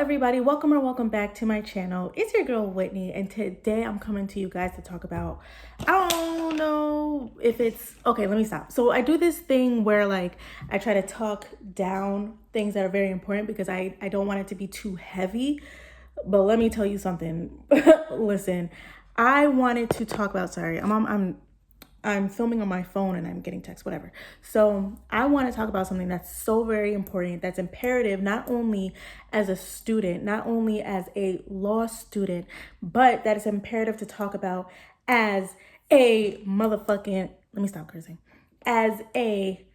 everybody, welcome or welcome back to my channel. It's your girl Whitney, and today I'm coming to you guys to talk about, I don't know if it's okay. Let me stop. So I do this thing where like I try to talk down things that are very important because I don't want it to be too heavy. But let me tell you something. Listen, I wanted to talk about, sorry, I'm filming on my phone and I'm getting text, whatever. So I want to talk about something that's so very important, that's imperative, not only as a student, not only as a law student, but that is imperative to talk about as a motherfucking, let me stop cursing, as a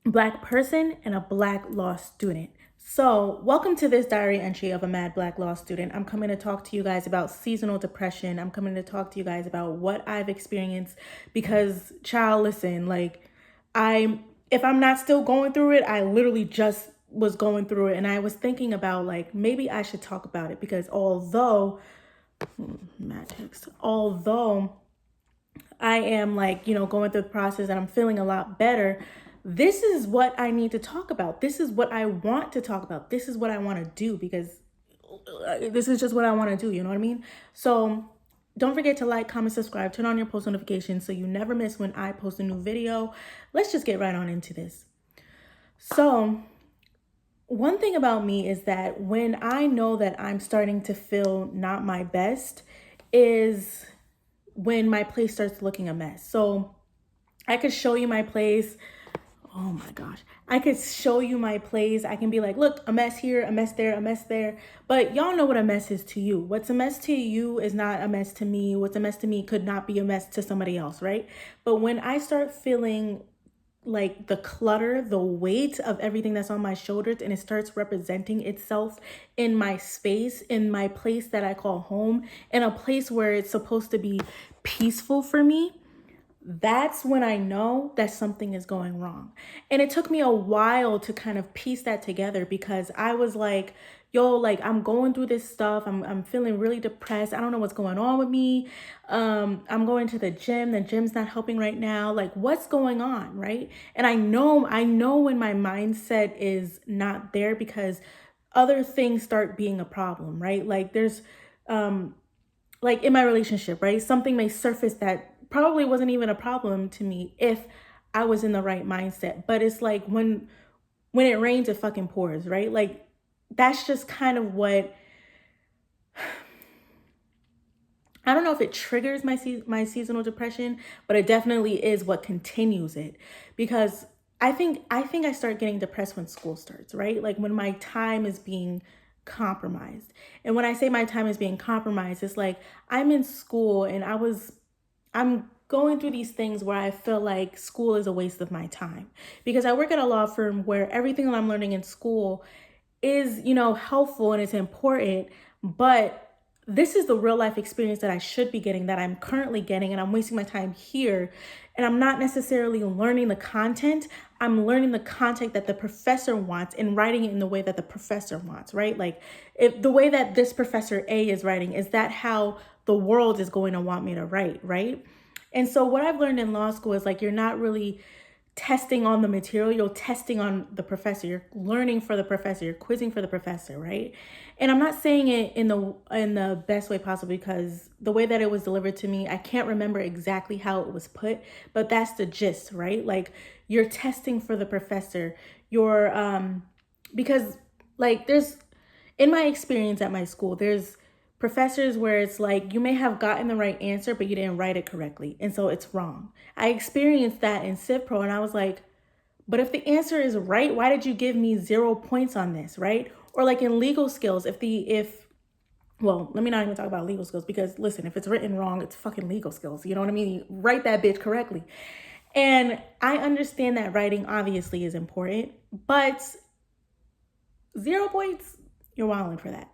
Black person and a Black law student. So welcome to this diary entry of a mad Black law student. I'm coming to talk to you guys about seasonal depression. I'm coming to talk to you guys about what I've experienced because, child, listen, like if I'm not still going through it, I literally just was going through it. And I was thinking about like, maybe I should talk about it because although I am like, going through the process and I'm feeling a lot better, this is what I need to talk about. This is what I want to talk about. This is what I want to do because this is just what I want to do. You know what I mean? So don't forget to like, comment, subscribe, turn on your post notifications so you never miss when I post a new video. Let's just get right on into this. So one thing about me is that when I know that I'm starting to feel not my best is when my place starts looking a mess. So I could show you my place. Oh my gosh. I could show you my place. I can be like, look, a mess here, a mess there, a mess there. But y'all know what a mess is to you. What's a mess to you is not a mess to me. What's a mess to me could not be a mess to somebody else, right? But when I start feeling like the clutter, the weight of everything that's on my shoulders, and it starts representing itself in my space, in my place that I call home, in a place where it's supposed to be peaceful for me, that's when I know that something is going wrong. And it took me a while to kind of piece that together because I was like, yo, like I'm going through this stuff. I'm feeling really depressed. I don't know what's going on with me. I'm going to the gym. The gym's not helping right now. Like what's going on, right? And I know when my mindset is not there because other things start being a problem, right? Like there's like in my relationship, right? Something may surface that probably wasn't even a problem to me if I was in the right mindset. But it's like when it rains, it fucking pours, right? Like that's just kind of what, I don't know if it triggers my seasonal depression, but it definitely is what continues it. Because I think I start getting depressed when school starts, right? Like when my time is being compromised. And when I say my time is being compromised, it's like I'm in school and I'm going through these things where I feel like school is a waste of my time because I work at a law firm where everything that I'm learning in school is, helpful and it's important, but this is the real life experience that I should be getting, that I'm currently getting, and I'm wasting my time here. And I'm not necessarily learning the content. I'm learning the content that the professor wants and writing it in the way that the professor wants, right? Like if the way that this professor A is writing, is that how the world is going to want me to write, right? And so what I've learned in law school is like, you're not really testing on the material, you're testing on the professor, you're learning for the professor, you're quizzing for the professor, right? And I'm not saying it in the best way possible because the way that it was delivered to me, I can't remember exactly how it was put, but that's the gist, right? Like you're testing for the professor, because like there's, in my experience at my school, there's professors where it's like you may have gotten the right answer, but you didn't write it correctly. And so it's wrong. I experienced that in Civ Pro and I was like, but if the answer is right, why did you give me 0 points on this, right? Or like in legal skills, well, let me not even talk about legal skills because listen, if it's written wrong, it's fucking legal skills. You know what I mean? You write that bitch correctly. And I understand that writing obviously is important, but 0 points, you're wilding for that.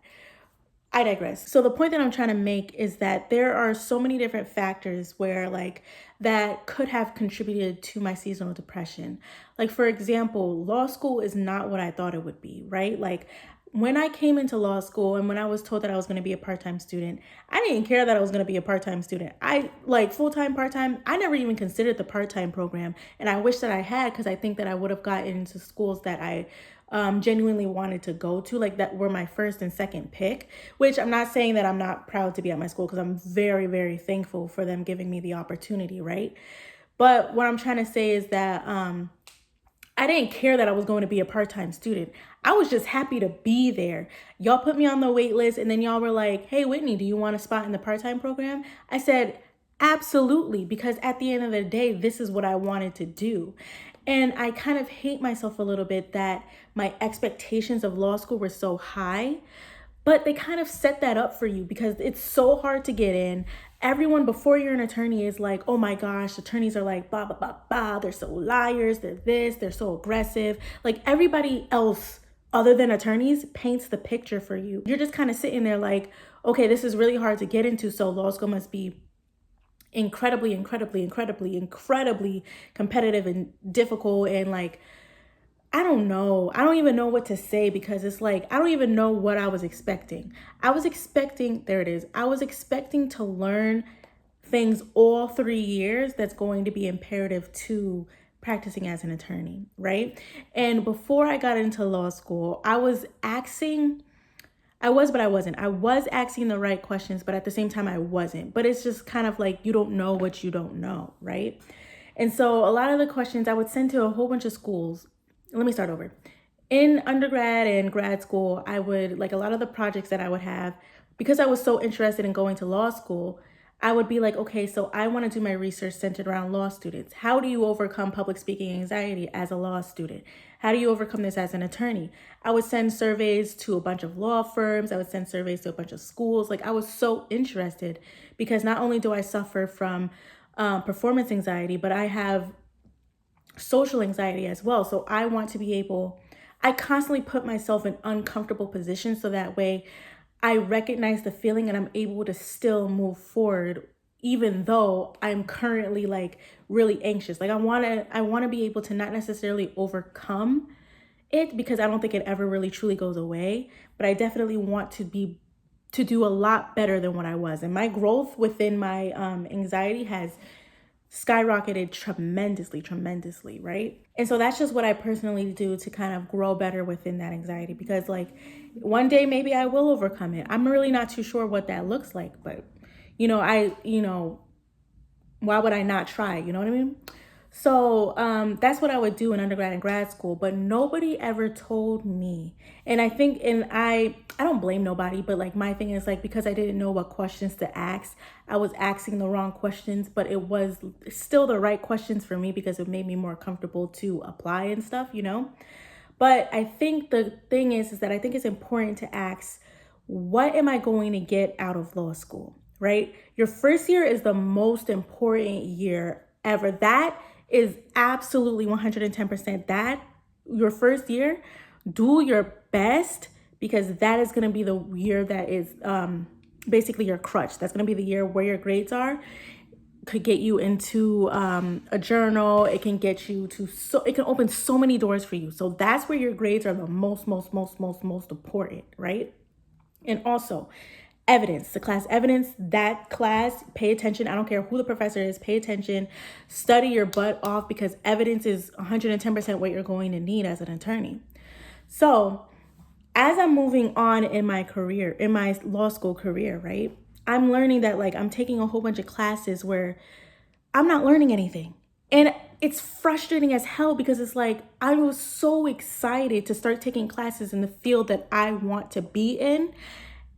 I digress. So the point that I'm trying to make is that there are so many different factors where like that could have contributed to my seasonal depression. Like for example, law school is not what I thought it would be, right? Like when I came into law school and when I was told that I was going to be a part-time student, I didn't care that I was going to be a part-time student. I like full-time, part-time. I never even considered the part-time program. And I wish that I had, because I think that I would have gotten into schools that I genuinely wanted to go to, like that were my first and second pick, which I'm not saying that I'm not proud to be at my school, because I'm very, very thankful for them giving me the opportunity, right? But what I'm trying to say is that I didn't care that I was going to be a part-time student. I was just happy to be there. Y'all put me on the wait list, and then y'all were like, hey, Whitney, do you want a spot in the part-time program? I said, absolutely, because at the end of the day, this is what I wanted to do. And I kind of hate myself a little bit that my expectations of law school were so high, but they kind of set that up for you because it's so hard to get in. Everyone before you're an attorney is like, oh my gosh, attorneys are like, blah, blah, blah, blah. They're so liars. They're this, they're so aggressive. Like everybody else other than attorneys paints the picture for you. You're just kind of sitting there like, okay, this is really hard to get into. So law school must be incredibly, incredibly, incredibly, incredibly competitive and difficult. And like, I don't know. I don't even know what to say, because it's like, I don't even know what I was expecting. I was expecting, there it is. I was expecting to learn things all 3 years that's going to be imperative to practicing as an attorney, right? And before I got into law school, I was, but I wasn't. I was asking the right questions, but at the same time, I wasn't. But it's just kind of like, you don't know what you don't know, right? And so a lot of the questions I would send to a whole bunch of schools. Let me start over. In undergrad and grad school, I would, like a lot of the projects that I would have, because I was so interested in going to law school, I would be like, okay, so I want to do my research centered around law students. How do you overcome public speaking anxiety as a law student? How do you overcome this as an attorney? I would send surveys to a bunch of law firms. I would send surveys to a bunch of schools. Like I was so interested, because not only do I suffer from performance anxiety, but I have social anxiety as well. So I want to be able, I constantly put myself in uncomfortable positions so that way I recognize the feeling and I'm able to still move forward, even though I'm currently like really anxious. Like I want to be able to not necessarily overcome it, because I don't think it ever really truly goes away, but I definitely want to do a lot better than what I was. And my growth within my anxiety has skyrocketed tremendously, right? And so that's just what I personally do to kind of grow better within that anxiety, because like one day maybe I will overcome it. I'm really not too sure what that looks like, but why would I not try? You know what I mean? So that's what I would do in undergrad and grad school, but nobody ever told me. And I think, and I don't blame nobody, but like my thing is like, because I didn't know what questions to ask, I was asking the wrong questions, but it was still the right questions for me because it made me more comfortable to apply and stuff, you know? But I think the thing is that I think it's important to ask, what am I going to get out of law school, right? Your first year is the most important year ever. That is absolutely 110% that. Your first year, do your best, because that is going to be the year that is basically your crutch. That's going to be the year where your grades are. Could get you into a journal. It can get you to, so it can open so many doors for you. So that's where your grades are the most important, right? And also evidence, the class evidence, that class, pay attention. I don't care who the professor is, pay attention, study your butt off, because evidence is 110% what you're going to need as an attorney. So as I'm moving on in my career, in my law school career, right, I'm learning that like I'm taking a whole bunch of classes where I'm not learning anything. And it's frustrating as hell, because it's like I was so excited to start taking classes in the field that I want to be in.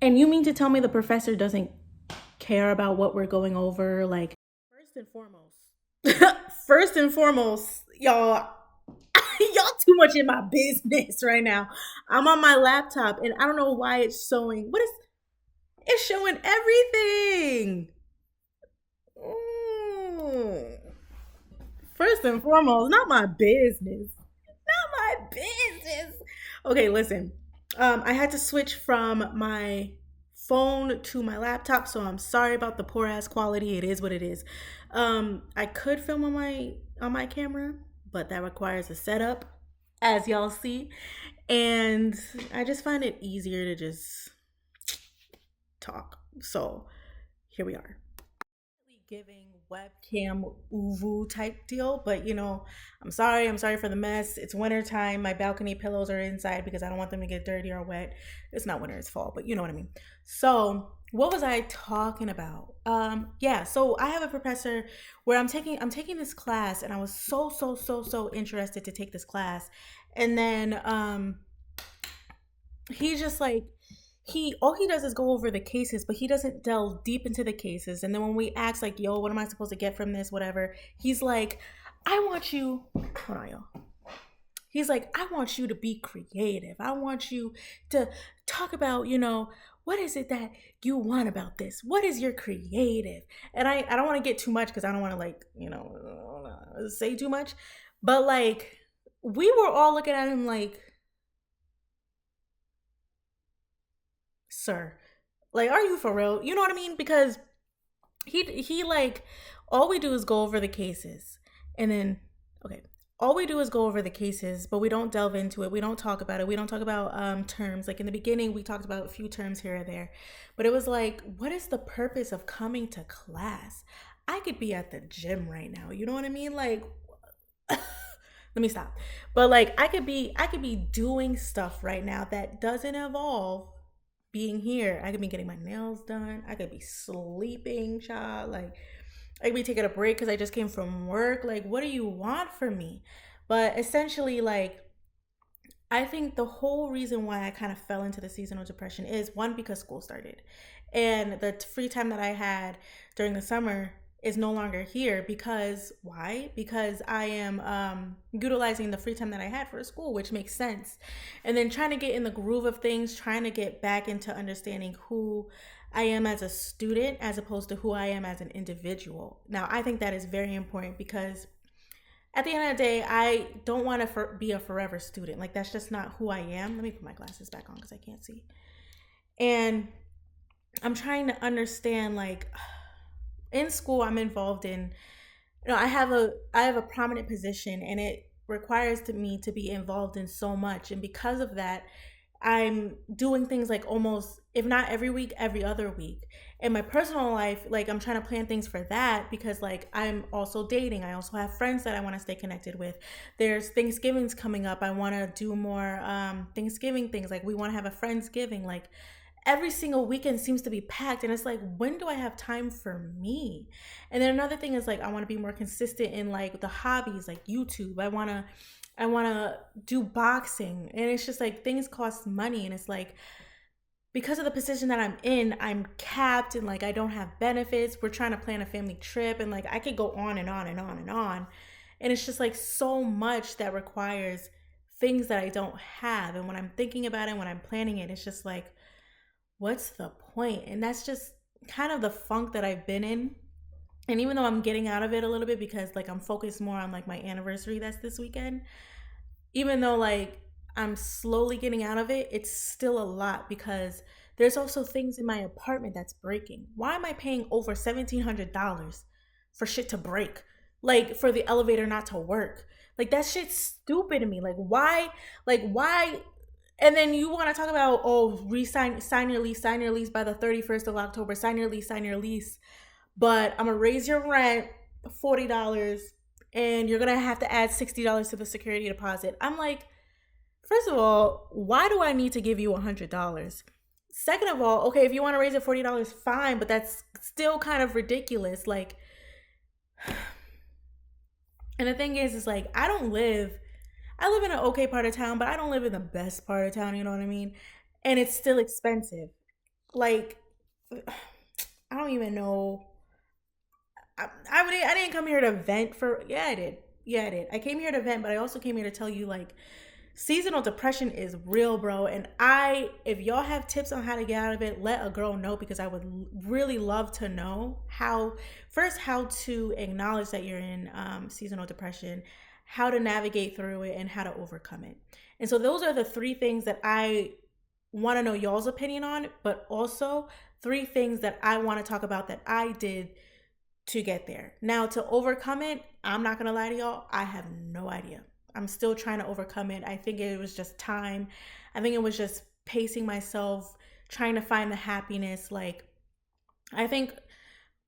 And you mean to tell me the professor doesn't care about what we're going over? Like, first and foremost, y'all, y'all too much in my business right now. I'm on my laptop and I don't know why it's showing. It's showing everything. First and foremost, not my business. Not my business. Okay, listen. I had to switch from my phone to my laptop, so I'm sorry about the poor ass quality. It is what it is. I could film on my camera, but that requires a setup, as y'all see, and I just find it easier to just talk. So here we are. giving webcam uvu type deal, but I'm sorry for the mess. It's winter time. My balcony pillows are inside because I don't want them to get dirty or wet. It's not winter, it's fall, but you know what I mean. So what was I talking about? Yeah, so I have a professor where I'm taking this class, and I was so interested to take this class. And then he just like he all he does is go over the cases, but he doesn't delve deep into the cases. And then when we ask like, yo, what am I supposed to get from this, whatever, he's like, I want you, hold on, yo, he's like, I want you to be creative. I want you to talk about, what is it that you want about this? What is your creative? And I don't want to get too much because I don't want to like, say too much. But like, we were all looking at him like, sir, like, are you for real? You know what I mean? Because he like, all we do is go over the cases, and then okay, all we do is go over the cases, but we don't delve into it. We don't talk about it. We don't talk about terms. Like in the beginning, we talked about a few terms here or there, but it was like, what is the purpose of coming to class? I could be at the gym right now. You know what I mean? Like, let me stop. But like, I could be doing stuff right now that doesn't involve being here. I could be getting my nails done. I could be sleeping, child. Like, I could be taking a break because I just came from work. Like, what do you want from me? But essentially, like, I think the whole reason why I kind of fell into the seasonal depression is one, because school started. And the free time that I had during the summer is no longer here. Because why? Because I am utilizing the free time that I had for school, which makes sense. And then trying to get in the groove of things, trying to get back into understanding who I am as a student as opposed to who I am as an individual. Now, I think that is very important because at the end of the day, I don't want to be a forever student. Like, that's just not who I am. Let me put my glasses back on because I can't see. And I'm trying to understand, like, in school, I'm involved in, I have a prominent position, and it requires me to be involved in so much. And because of that, I'm doing things like almost, if not every week, every other week. In my personal life, like, I'm trying to plan things for that because like I'm also dating. I also have friends that I want to stay connected with. There's Thanksgiving's coming up. I want to do more Thanksgiving things. Like, we want to have a Friendsgiving. Like, every single weekend seems to be packed, and it's like, when do I have time for me? And then another thing is like, I want to be more consistent in like the hobbies, like YouTube. I want to do boxing, and it's just like, things cost money, and it's like, because of the position that I'm in, I'm capped, and like, I don't have benefits. We're trying to plan a family trip, and like, I could go on and on and on and on. And it's just like so much that requires things that I don't have. And when I'm thinking about it, when I'm planning it, it's just like, what's the point? And that's just kind of the funk that I've been in. And even though I'm getting out of it a little bit because like I'm focused more on like my anniversary that's this weekend, even though like I'm slowly getting out of it, it's still a lot because there's also things in my apartment that's breaking. Why am I paying over $1,700 for shit to break? Like, for the elevator not to work. Like, that shit's stupid to me. Like, why? Like, why? And then you want to talk about, oh, sign your lease by the 31st of October, sign your lease. But I'm gonna raise your rent $40, and you're gonna have to add $60 to the security deposit. I'm like, first of all, why do I need to give you $100? Second of all, okay, if you want to raise it $40, fine, but that's still kind of ridiculous. Like, and the thing is like, I live in an okay part of town, but I don't live in the best part of town, you know what I mean? And it's still expensive. Like, I don't even know. I didn't come here to vent for, yeah, I did. Yeah, I did. I came here to vent, but I also came here to tell you, like, seasonal depression is real, bro. And if y'all have tips on how to get out of it, let a girl know, because I would really love to know how to acknowledge that you're in seasonal depression, how to navigate through it, and how to overcome it. And so those are the three things that I want to know y'all's opinion on, but also three things that I want to talk about that I did to get there. Now, to overcome it, I'm not going to lie to y'all, I have no idea. I'm still trying to overcome it. I think it was just time. I think it was just pacing myself, trying to find the happiness. Like, I think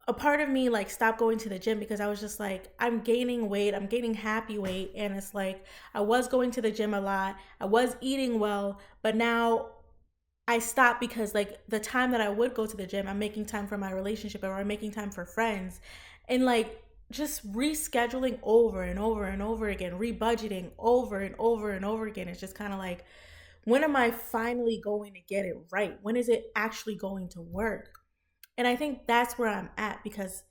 a part of me like stopped going to the gym because I was just like, I'm gaining weight, I'm gaining happy weight. And it's like, I was going to the gym a lot, I was eating well, but now I stopped because like the time that I would go to the gym, I'm making time for my relationship or I'm making time for friends. And like just rescheduling over and over and over again, rebudgeting over and over and over again. It's just kind of like, when am I finally going to get it right? When is it actually going to work? And I think that's where I'm at because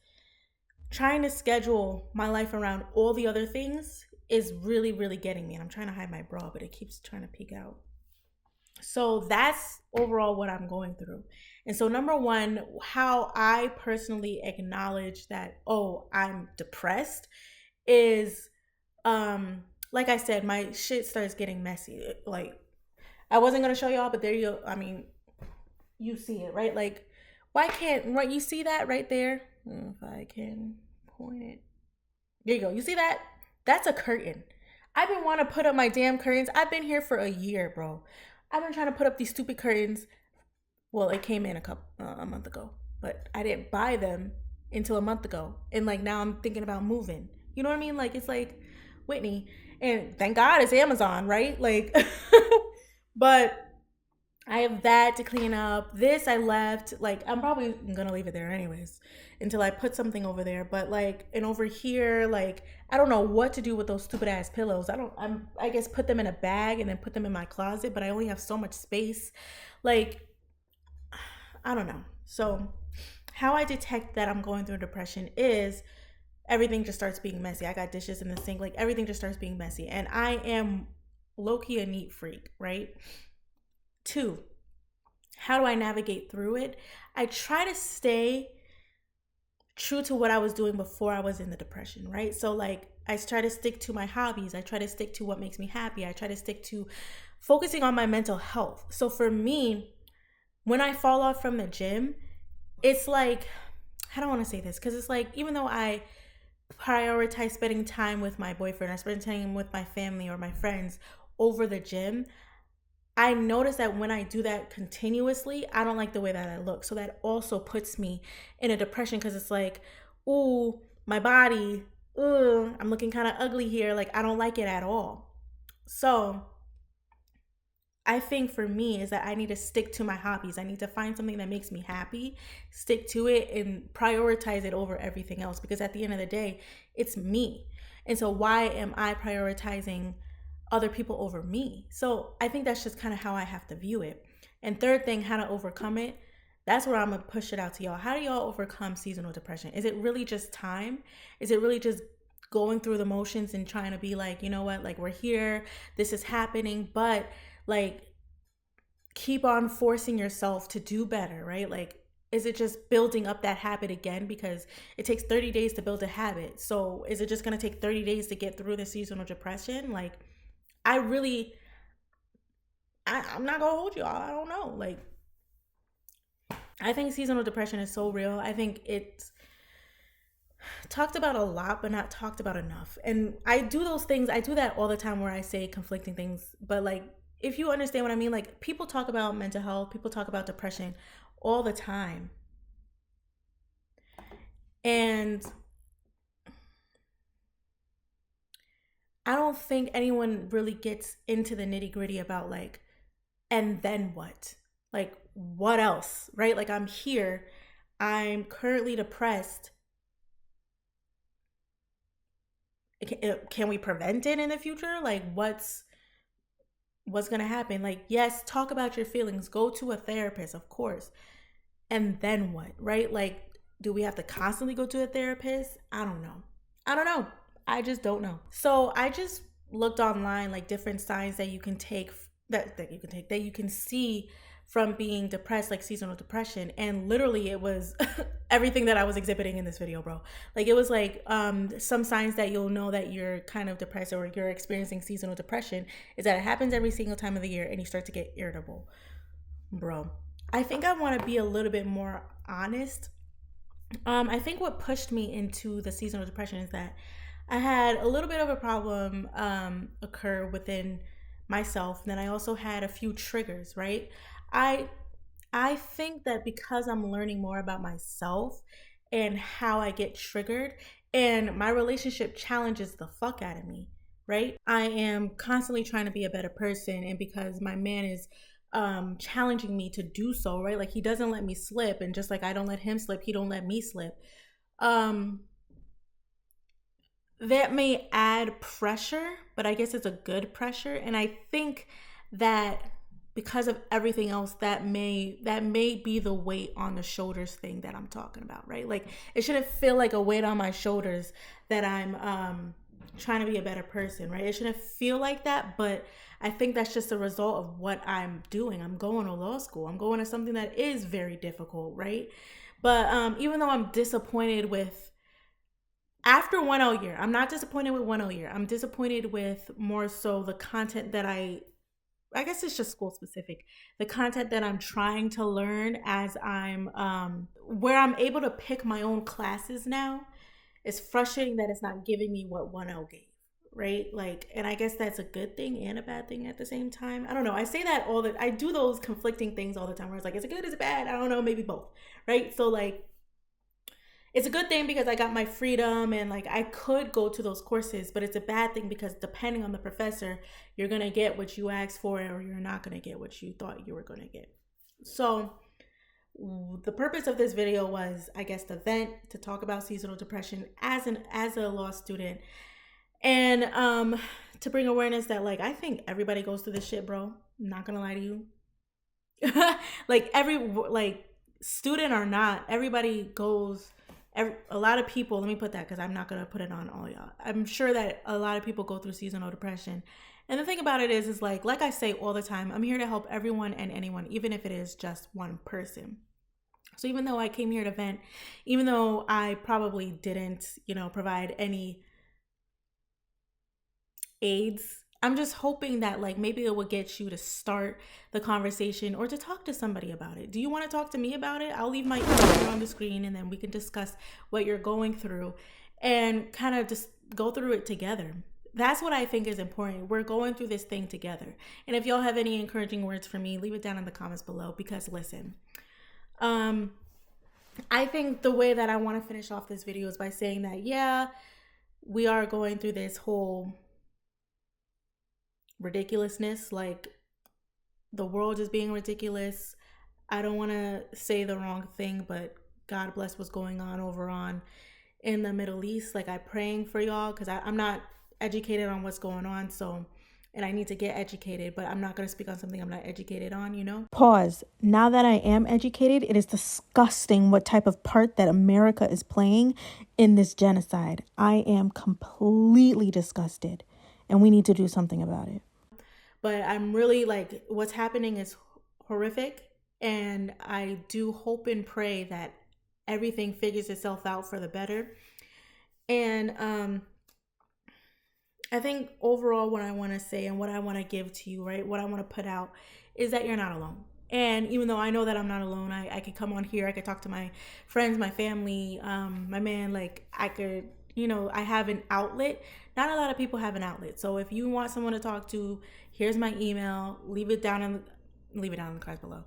trying to schedule my life around all the other things is really, really getting me. And I'm trying to hide my bra, but it keeps trying to peek out. So that's overall what I'm going through. And so, number one, how I personally acknowledge that, oh, I'm depressed is, like I said, my shit starts getting messy. Like, I wasn't going to show y'all, but there you go. I mean, you see it, right? Like, why can't, right? You see that right there? If I can point it. There you go. You see that? That's a curtain. I've been wanting to put up my damn curtains. I've been here for a year, bro. I've been trying to put up these stupid curtains. Well, it came in a month ago, but I didn't buy them until a month ago. And like now I'm thinking about moving. You know what I mean? Like it's like Whitney. And thank God it's Amazon, right? Like but I have that to clean up. This I left. Like I'm probably gonna leave it there anyways until I put something over there. But like and over here, like I don't know what to do with those stupid ass pillows. I guess put them in a bag and then put them in my closet, but I only have so much space. Like I don't know. So how I detect that I'm going through depression is everything just starts being messy. I got dishes in the sink, like everything just starts being messy. And I am low-key a neat freak, right? Two, how do I navigate through it? I try to stay true to what I was doing before I was in the depression, right? So like I try to stick to my hobbies. I try to stick to what makes me happy. I try to stick to focusing on my mental health. So for me, when I fall off from the gym, it's like, I don't want to say this because it's like, even though I prioritize spending time with my boyfriend, I spend time with my family or my friends over the gym, I notice that when I do that continuously, I don't like the way that I look. So that also puts me in a depression because it's like, ooh, my body, ooh, I'm looking kind of ugly here. Like, I don't like it at all. So I think for me is that I need to stick to my hobbies. I need to find something that makes me happy, stick to it, and prioritize it over everything else. Because at the end of the day, it's me. And so why am I prioritizing other people over me? So I think that's just kind of how I have to view it. And third thing, how to overcome it. That's where I'm going to push it out to y'all. How do y'all overcome seasonal depression? Is it really just time? Is it really just going through the motions and trying to be like, you know what, like we're here, this is happening, but like keep on forcing yourself to do better, right? Like is it just building up that habit again because it takes 30 days to build a habit? So is it just going to take 30 days to get through the seasonal depression? Like I'm not going to hold you all. I don't know. Like I think seasonal depression is so real. I think it's talked about a lot but not talked about enough. And I do those things, I do that all the time where I say conflicting things, but like if you understand what I mean, like people talk about mental health, people talk about depression all the time. And I don't think anyone really gets into the nitty-gritty about like, and then what? Like what else, right? Like I'm here, I'm currently depressed. Can we prevent it in the future? Like what's going to happen? Like yes, talk about your feelings, go to a therapist, of course. And then what, right? Like do we have to constantly go to a therapist? I don't know. I just don't know. So I just looked online like different signs that you can take that you can see from being depressed, like seasonal depression. And literally it was everything that I was exhibiting in this video, bro. Like it was like some signs that you'll know that you're kind of depressed or you're experiencing seasonal depression is that it happens every single time of the year and you start to get irritable. Bro, I think I want to be a little bit more honest. I think what pushed me into the seasonal depression is that I had a little bit of a problem occur within myself. And then I also had a few triggers, right? I I think that because I'm learning more about myself and how I get triggered. And my relationship challenges the fuck out of me, right? I am constantly trying to be a better person. And because my man is challenging me to do so, right? Like he doesn't let me slip. And just like I don't let him slip, he don't let me slip. That may add pressure, but I guess it's a good pressure. And I think that because of everything else, that may be the weight on the shoulders thing that I'm talking about, right? Like it shouldn't feel like a weight on my shoulders that I'm trying to be a better person, right? It shouldn't feel like that, but I think that's just a result of what I'm doing. I'm going to law school. I'm going to something that is very difficult, right? But even though I'm disappointed with after 1L year, I'm not disappointed with 1L year. I'm disappointed with more so the content that I guess it's just school specific. The content that I'm trying to learn as I'm where I'm able to pick my own classes now. It's frustrating that it's not giving me what 1L gave, right? Like, and I guess that's a good thing and a bad thing at the same time. I don't know. I say that I do those conflicting things all the time where it's like, is it good, is it bad? I don't know, maybe both, right? So like, it's a good thing because I got my freedom and like I could go to those courses, but it's a bad thing because depending on the professor, you're going to get what you asked for or you're not going to get what you thought you were going to get. So the purpose of this video was, I guess, to vent, to talk about seasonal depression as a law student, and to bring awareness that like I think everybody goes through this shit, bro. I'm not going to lie to you. Like student or not, everybody goes. A lot of people, let me put that because I'm not going to put it on all y'all. I'm sure that a lot of people go through seasonal depression. And the thing about it is like I say all the time, I'm here to help everyone and anyone, even if it is just one person. So even though I came here to vent, even though I probably didn't, provide any aids, I'm just hoping that like maybe it will get you to start the conversation or to talk to somebody about it. Do you want to talk to me about it? I'll leave my email on the screen and then we can discuss what you're going through and kind of just go through it together. That's what I think is important. We're going through this thing together. And if y'all have any encouraging words for me, leave it down in the comments below because listen, I think the way that I want to finish off this video is by saying that, yeah, we are going through this whole ridiculousness, like the world is being ridiculous. I don't want to say the wrong thing, but God bless what's going on over in the Middle East. Like I'm praying for y'all because I'm not educated on what's going on, so and I need to get educated, but I'm not going to speak on something I'm not educated on. Pause. Now that I am educated, it is disgusting what type of part that America is playing in this genocide. I am completely disgusted. And we need to do something about it. But I'm really like, what's happening is horrific. And I do hope and pray that everything figures itself out for the better. And I think overall what I want to say and what I want to give to you, right, what I want to put out is that you're not alone. And even though I know that I'm not alone, I could come on here, I could talk to my friends, my family, my man, like I could, I have an outlet. Not a lot of people have an outlet. So if you want someone to talk to, here's my email. Leave it down in the comments below.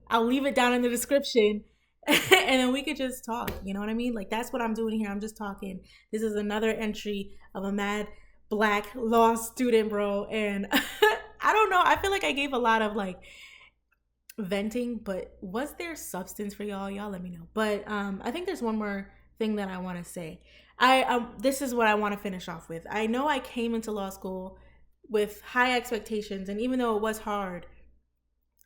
I'll leave it down in the description and then we could just talk. You know what I mean? Like that's what I'm doing here. I'm just talking. This is another entry of a mad Black law student, bro. And I don't know. I feel like I gave a lot of like venting, but was there substance for y'all? Y'all let me know. But I think there's one more thing that I want to say. This is what I want to finish off with. I know I came into law school with high expectations, and even though it was hard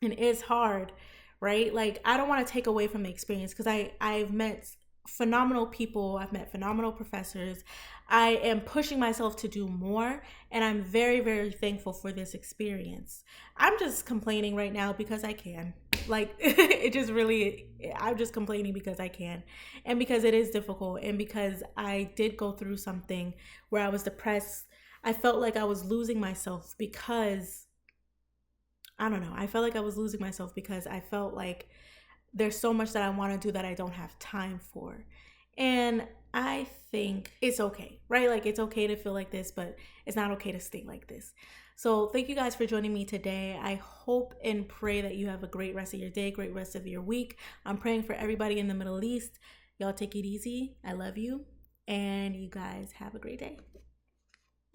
and is hard, right? Like I don't want to take away from the experience because I've met phenomenal people. I've met phenomenal professors. I am pushing myself to do more, and I'm very, very thankful for this experience. I'm just complaining right now because I can. Like it just really, I'm just complaining because I can, and because it is difficult, and because I did go through something where I was depressed. I felt like I was losing myself because I don't know. I felt like I was losing myself because I felt like there's so much that I want to do that I don't have time for. And I think it's okay, right? Like it's okay to feel like this, but it's not okay to stay like this. So thank you guys for joining me today. I hope and pray that you have a great rest of your day, great rest of your week. I'm praying for everybody in the Middle East. Y'all take it easy. I love you. And you guys have a great day.